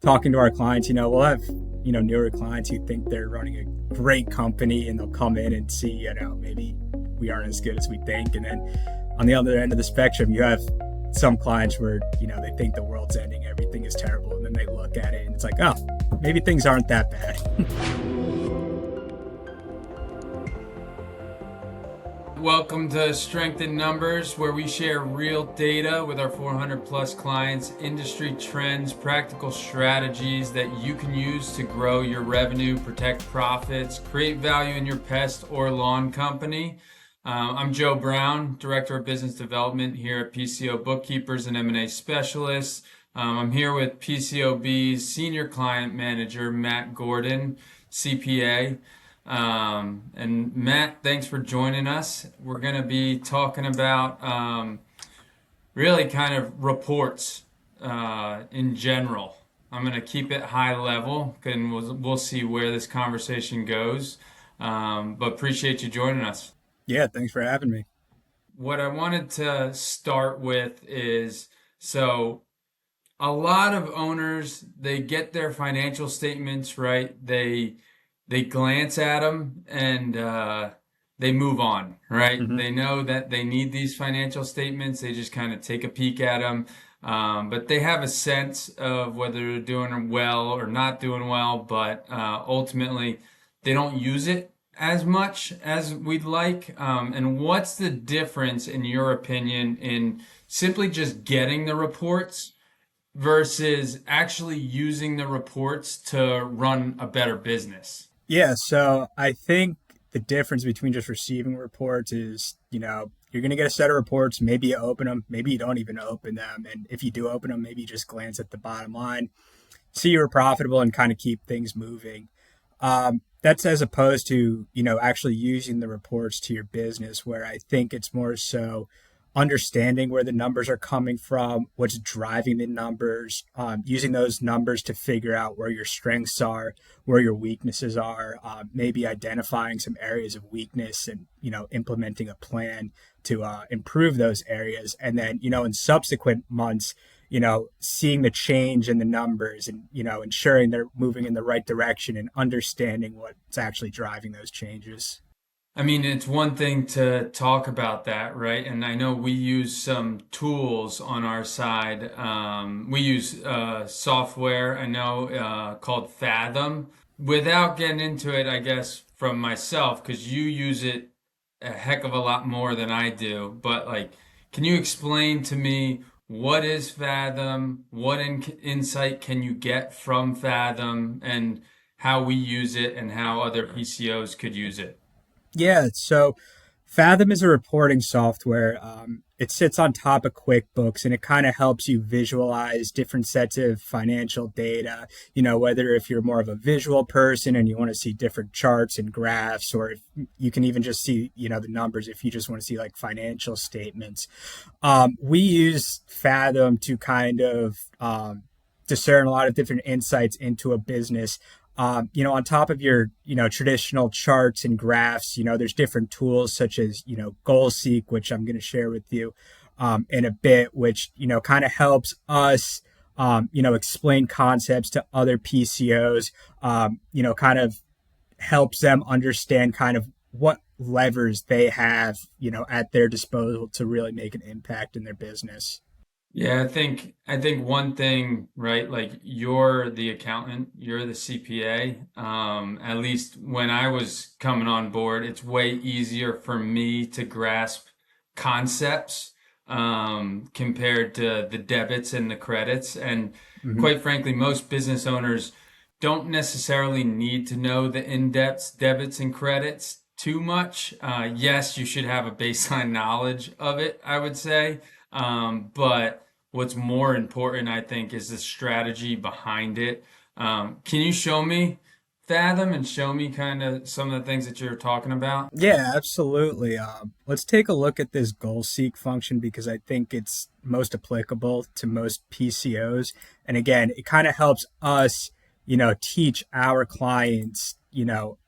talking to our clients, we'll have, newer clients who think they're running a great company and they'll come in and see, maybe we aren't as good as we think. And then on the other end of the spectrum, you have some clients where, they think the world's ending, everything is terrible. And then they look at it and it's like, oh, maybe things aren't that bad. Welcome to Strength in Numbers, where we share real data with our 400 plus clients, industry trends, practical strategies that you can use to grow your revenue, protect profits, create value in your pest or lawn company. I'm Joe Brown, Director of Business Development here at PCO Bookkeepers and M&A Specialists. I'm here with PCOB's Senior Client Manager, Matt Gordon, CPA. And Matt, thanks for joining us. We're going to be talking about really kind of reports in general. I'm going to keep it high level, and we'll see where this conversation goes. But appreciate you joining us. Yeah, thanks for having me. What I wanted to start with is, so a lot of owners, they get their financial statements, right? They glance at them and they move on, right? Mm-hmm. They know that they need these financial statements. They just kind of take a peek at them. But they have a sense of whether they're doing well or not doing well, but ultimately they don't use it as much as we'd like. And what's the difference, in your opinion, in simply just getting the reports versus actually using the reports to run a better business? Yeah, so I think the difference between just receiving reports is, you're going to get a set of reports. Maybe you open them, maybe you don't even open them. And if you do open them, maybe you just glance at the bottom line, see you were profitable and kind of keep things moving. That's as opposed to, actually using the reports to your business, where I think it's more so understanding where the numbers are coming from, what's driving the numbers, using those numbers to figure out where your strengths are, where your weaknesses are, maybe identifying some areas of weakness and, implementing a plan to improve those areas. And then, in subsequent months, seeing the change in the numbers and, ensuring they're moving in the right direction and understanding what's actually driving those changes. I mean, it's one thing to talk about that, right? And I know we use some tools on our side. We use software, I know, called Fathom. Without getting into it, I guess, from myself, because you use it a heck of a lot more than I do. But can you explain to me what is Fathom? What insight can you get from Fathom, and how we use it and how other PCOs could use it? Yeah, so Fathom is a reporting software. It sits on top of QuickBooks and it kind of helps you visualize different sets of financial data. Whether if you're more of a visual person and you want to see different charts and graphs, or if you can even just see, the numbers if you just want to see like financial statements. We use Fathom to kind of discern a lot of different insights into a business. On top of your, traditional charts and graphs, there's different tools such as, GoalSeek, which I'm going to share with you in a bit, which, kind of helps us, explain concepts to other PCOs, kind of helps them understand kind of what levers they have, at their disposal to really make an impact in their business. Yeah, I think one thing, right? Like, you're the accountant, you're the CPA. At least when I was coming on board, it's way easier for me to grasp concepts compared to the debits and the credits. And Mm-hmm. quite frankly, most business owners don't necessarily need to know the in-depth debits and credits too much. Yes, you should have a baseline knowledge of it, I would say. But what's more important, I think, is the strategy behind it. Can you show me Fathom and show me kind of some of the things that you're talking about? Yeah, absolutely. Let's take a look at this goal seek function because I think it's most applicable to most PCOs. And again, it kind of helps us, teach our clients,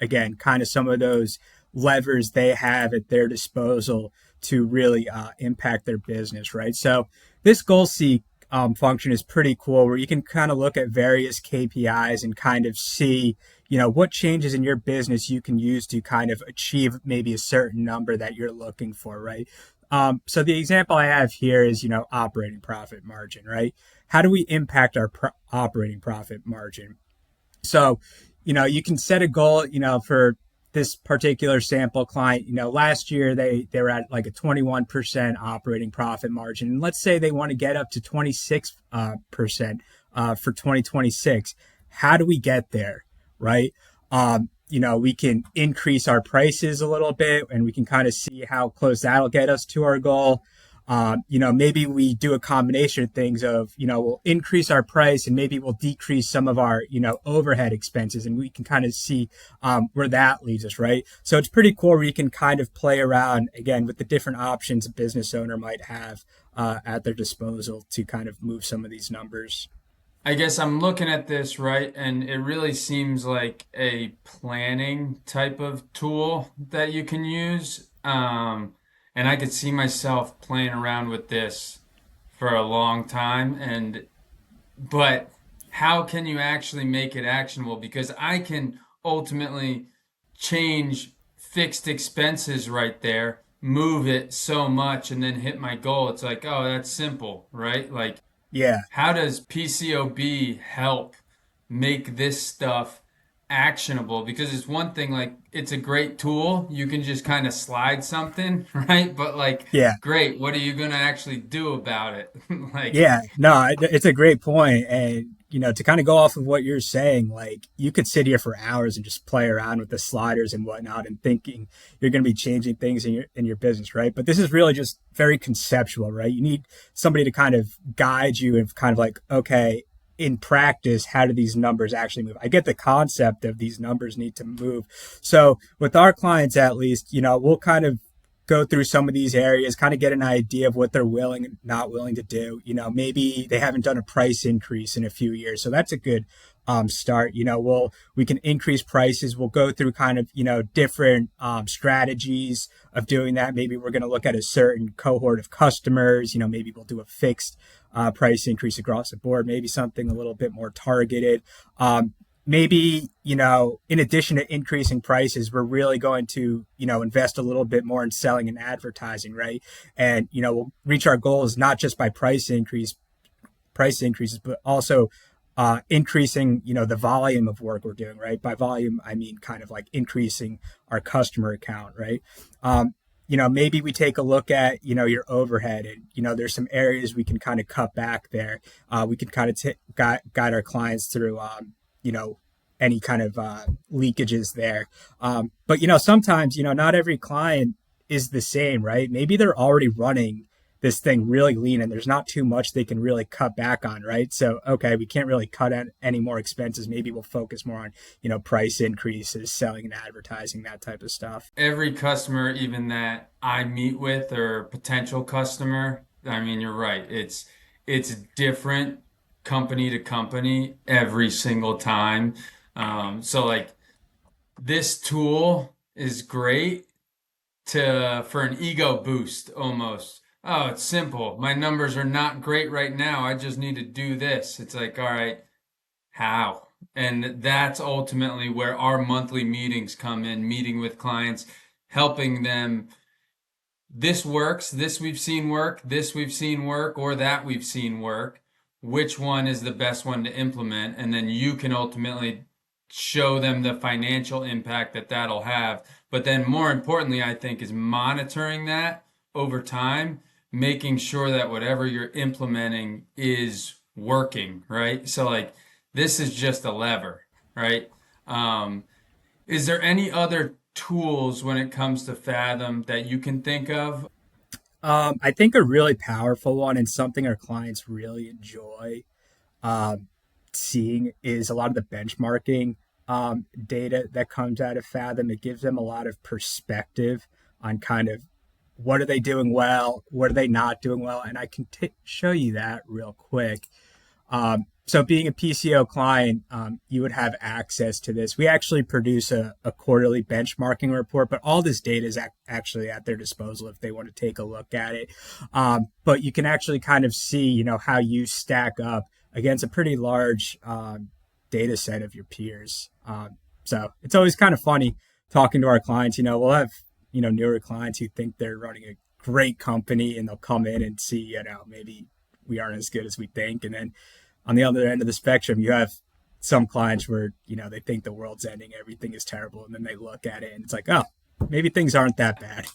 again, kind of some of those levers they have at their disposal to really impact their business, right? So this goal seek function is pretty cool, where you can kind of look at various KPIs and kind of see, what changes in your business you can use to kind of achieve maybe a certain number that you're looking for, right? So the example I have here is, operating profit margin, right? How do we impact our operating profit margin? So, you can set a goal, for this particular sample client. Last year they were at like a 21% operating profit margin. And let's say they want to get up to 26% for 2026. How do we get there? Right. We can increase our prices a little bit and we can kind of see how close that'll get us to our goal. Maybe we do a combination of things of, we'll increase our price and maybe we'll decrease some of our, overhead expenses, and we can kind of see where that leads us, right? So it's pretty cool where you can kind of play around, again, with the different options a business owner might have at their disposal to kind of move some of these numbers. I guess I'm looking at this, right, and it really seems like a planning type of tool that you can use. And I could see myself playing around with this for a long time. But how can you actually make it actionable? Because I can ultimately change fixed expenses right there, move it so much, and then hit my goal. It's like, oh, that's simple, right? Like, Yeah. how does PCOB help make this stuff actionable? Because it's one thing, like, it's a great tool. You can just kind of slide something, right? But, like, Yeah. great, what are you going to actually do about it? Like, Yeah, no, it's a great point. And, to kind of go off of what you're saying, like you could sit here for hours and just play around with the sliders and whatnot and thinking you're going to be changing things in your business, right? But this is really just very conceptual, right? You need somebody to kind of guide you and kind of like, okay, in practice, how do these numbers actually move? I get the concept of these numbers need to move. So with our clients, at least, we'll kind of go through some of these areas, kind of get an idea of what they're willing and not willing to do. Maybe they haven't done a price increase in a few years. So that's a good start. We can increase prices. We'll go through kind of, different strategies of doing that. Maybe we're going to look at a certain cohort of customers. Maybe we'll do a fixed price increase across the board, maybe something a little bit more targeted. Maybe, in addition to increasing prices, we're really going to, invest a little bit more in selling and advertising, right? And, we'll reach our goals not just by price increases, but also increasing, the volume of work we're doing, right? By volume, I mean kind of like increasing our customer account, right? Maybe we take a look at, your overhead and, there's some areas we can kind of cut back there. We can kind of guide our clients through, any kind of leakages there. But, sometimes, not every client is the same, right? Maybe they're already running this thing really lean and there's not too much they can really cut back on, right? So, okay, we can't really cut any more expenses. Maybe we'll focus more on, price increases, selling and advertising, that type of stuff. every customer, even that I meet with or potential customer, I mean, you're right. It's different company to company every single time. So like this tool is great for an ego boost almost. Oh, it's simple. My numbers are not great right now. I just need to do this. It's like, all right, how? And that's ultimately where our monthly meetings come in, meeting with clients, helping them. This works, this we've seen work, this we've seen work, or that we've seen work. Which one is the best one to implement? And then you can ultimately show them the financial impact that that'll have. But then more importantly, I think, is monitoring that over time, making sure that whatever you're implementing is working, right? So like this is just a lever, right? Is there any other tools when it comes to Fathom that you can think of? I think a really powerful one and something our clients really enjoy seeing is a lot of the benchmarking data that comes out of Fathom. It gives them a lot of perspective on kind of what are they doing well, what are they not doing well, and I can show you that real quick. So being a PCO client, you would have access to this. We actually produce a quarterly benchmarking report, but all this data is actually at their disposal if they want to take a look at it. But you can actually kind of see, how you stack up against a pretty large data set of your peers. So it's always kind of funny talking to our clients. We'll have, newer clients who think they're running a great company and they'll come in and see, maybe we aren't as good as we think. And then on the other end of the spectrum, you have some clients where, they think the world's ending, everything is terrible. And then they look at it and it's like, oh, maybe things aren't that bad.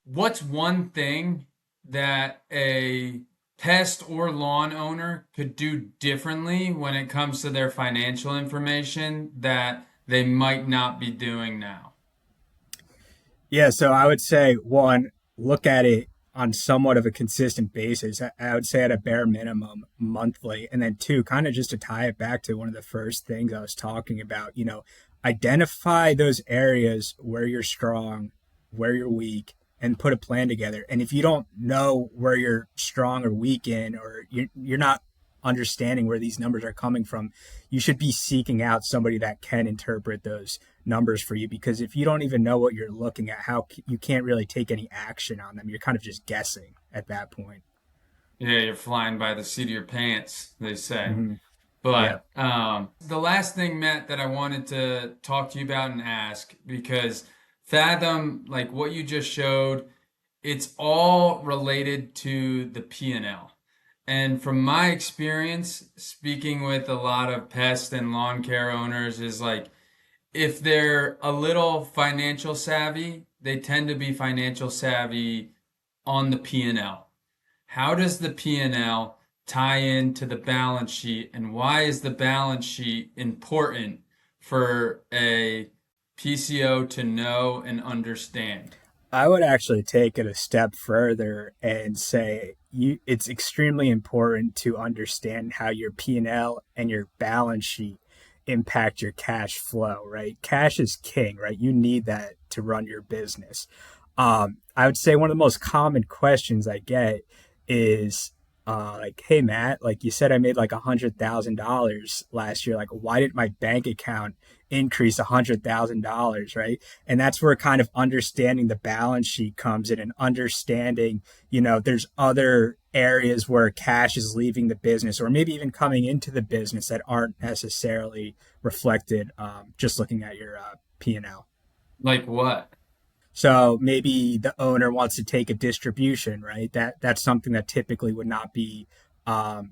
What's one thing that a pest or lawn owner could do differently when it comes to their financial information that they might not be doing now? Yeah, so I would say one, look at it on somewhat of a consistent basis. I would say at a bare minimum monthly. And then two, kind of just to tie it back to one of the first things I was talking about, identify those areas where you're strong, where you're weak, and put a plan together. And if you don't know where you're strong or weak in, or you're not understanding where these numbers are coming from, you should be seeking out somebody that can interpret those numbers for you. Because if you don't even know what you're looking at, how you can't really take any action on them. You're kind of just guessing at that point. Yeah, you're flying by the seat of your pants, they say. Mm-hmm. Yeah. But the last thing, Matt, that I wanted to talk to you about and ask, because Fathom, like what you just showed, it's all related to the P&L. And from my experience, speaking with a lot of pest and lawn care owners, is like if they're a little financial savvy, they tend to be financial savvy on the P&L. How does the P&L tie into the balance sheet, and why is the balance sheet important for a PCO to know and understand? I would actually take it a step further and say it's extremely important to understand how your P&L and your balance sheet impact your cash flow, right? Cash is king, right? You need that to run your business. I would say one of the most common questions I get is like, hey, Matt, like you said, I made like $100,000 last year. Like, why did my bank account increase $100,000, right? And that's where kind of understanding the balance sheet comes in, and understanding, there's other areas where cash is leaving the business or maybe even coming into the business that aren't necessarily reflected just looking at your P&L. Like what? So maybe the owner wants to take a distribution, right? That's something that typically would not be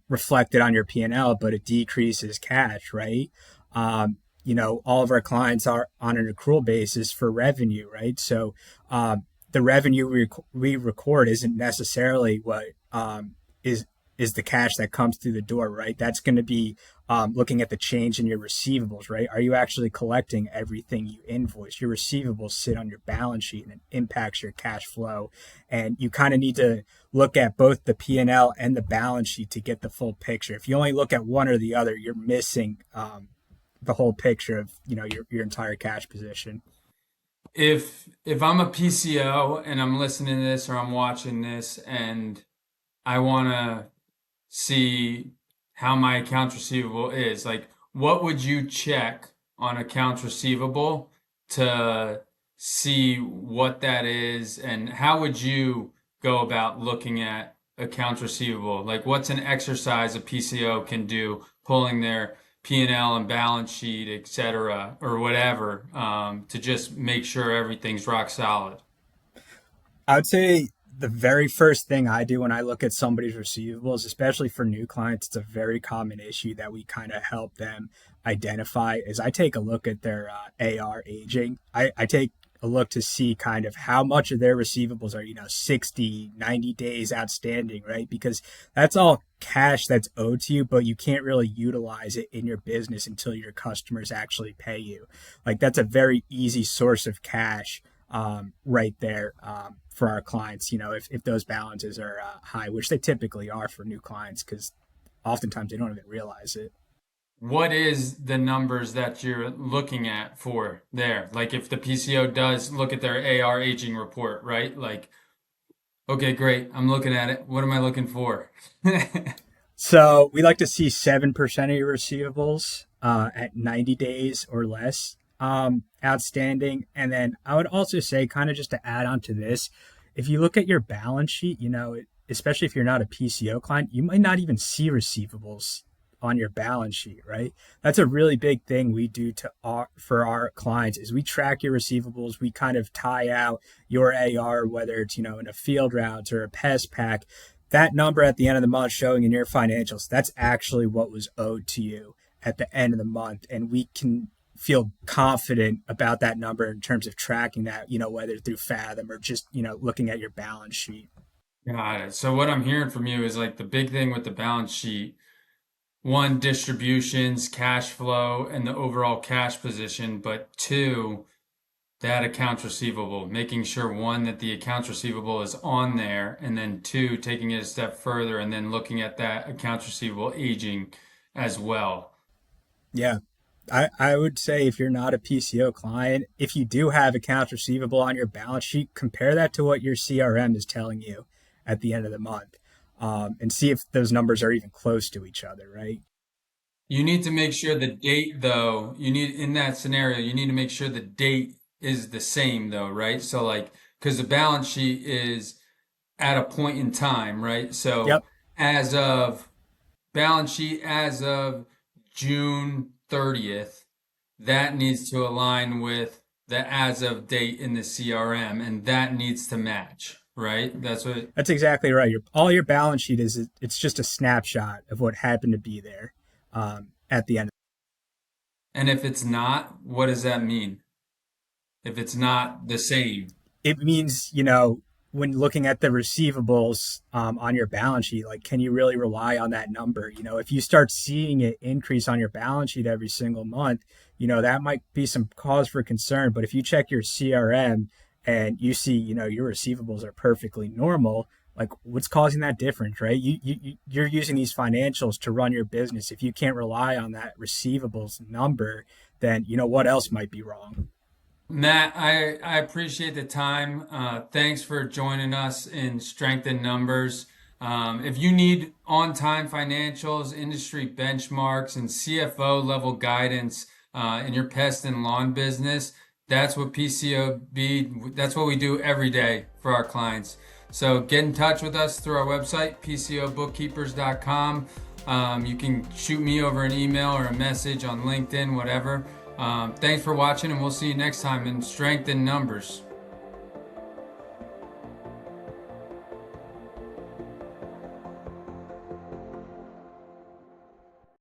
reflected on your P&L, but it decreases cash, right? All of our clients are on an accrual basis for revenue, right? So the revenue we record isn't necessarily what is is the cash that comes through the door, right? That's going to be looking at the change in your receivables, right? Are you actually collecting everything you invoice? Your receivables sit on your balance sheet and it impacts your cash flow. And you kind of need to look at both the P&L and the balance sheet to get the full picture. If you only look at one or the other, you're missing the whole picture of, your entire cash position. If I'm a PCO and I'm listening to this or I'm watching this and I want to see how my accounts receivable is, like what would you check on accounts receivable to see what that is, and how would you go about looking at accounts receivable? Like what's an exercise a PCO can do, pulling their P&L and balance sheet, etc., or whatever, to just make sure everything's rock solid? I would say the very first thing I do when I look at somebody's receivables, especially for new clients, it's a very common issue that we kind of help them identify, is I take a look at their AR aging. I take a look to see kind of how much of their receivables are, 60, 90 days outstanding, right? Because that's all cash that's owed to you, but you can't really utilize it in your business until your customers actually pay you. Like that's a very easy source of cash right there for our clients, if those balances are high, which they typically are for new clients, because oftentimes they don't even realize it. What is the numbers that you're looking at for there? Like if the PCO does look at their AR aging report, right? Like, okay, great. I'm looking at it. What am I looking for? So we like to see 7% of your receivables at 90 days or less outstanding. And then I would also say, kind of just to add on to this, if you look at your balance sheet, especially if you're not a PCO client, you might not even see receivables on your balance sheet, right? That's a really big thing we do for our clients is we track your receivables. We kind of tie out your AR, whether it's, in a field route or a pest pack, that number at the end of the month showing in your financials, that's actually what was owed to you at the end of the month. And we can feel confident about that number in terms of tracking that, whether through Fathom or just, looking at your balance sheet. Got it. So what I'm hearing from you is like the big thing with the balance sheet, one, distributions, cash flow, and the overall cash position, but two, that accounts receivable, making sure one, that the accounts receivable is on there, and then two, taking it a step further and then looking at that accounts receivable aging as well. Yeah. I would say if you're not a PCO client, if you do have accounts receivable on your balance sheet, compare that to what your CRM is telling you at the end of the month, and see if those numbers are even close to each other, right? You need to make sure the date, though, in that scenario, you need to make sure the date is the same, though, right? So, like, because the balance sheet is at a point in time, right? So, Yep. as of balance sheet as of June 30th, that needs to align with the as of date in the CRM, and that needs to match, right? That's what, That's exactly right. All your balance sheet is, it's just a snapshot of what happened to be there at the end. and if it's not, what does that mean? If it's not the same. It means, when looking at the receivables on your balance sheet, like, can you really rely on that number? If you start seeing it increase on your balance sheet every single month, that might be some cause for concern. But if you check your CRM and you see, your receivables are perfectly normal, like, what's causing that difference, right? You're using these financials to run your business. If you can't rely on that receivables number, then, what else might be wrong? Matt, I appreciate the time. Thanks for joining us in Strength in Numbers. If you need on-time financials, industry benchmarks, and CFO level guidance in your pest and lawn business, that's what that's what we do every day for our clients. So get in touch with us through our website, PCOBookkeepers.com. You can shoot me over an email or a message on LinkedIn, whatever. Thanks for watching, and we'll see you next time in Strength in Numbers.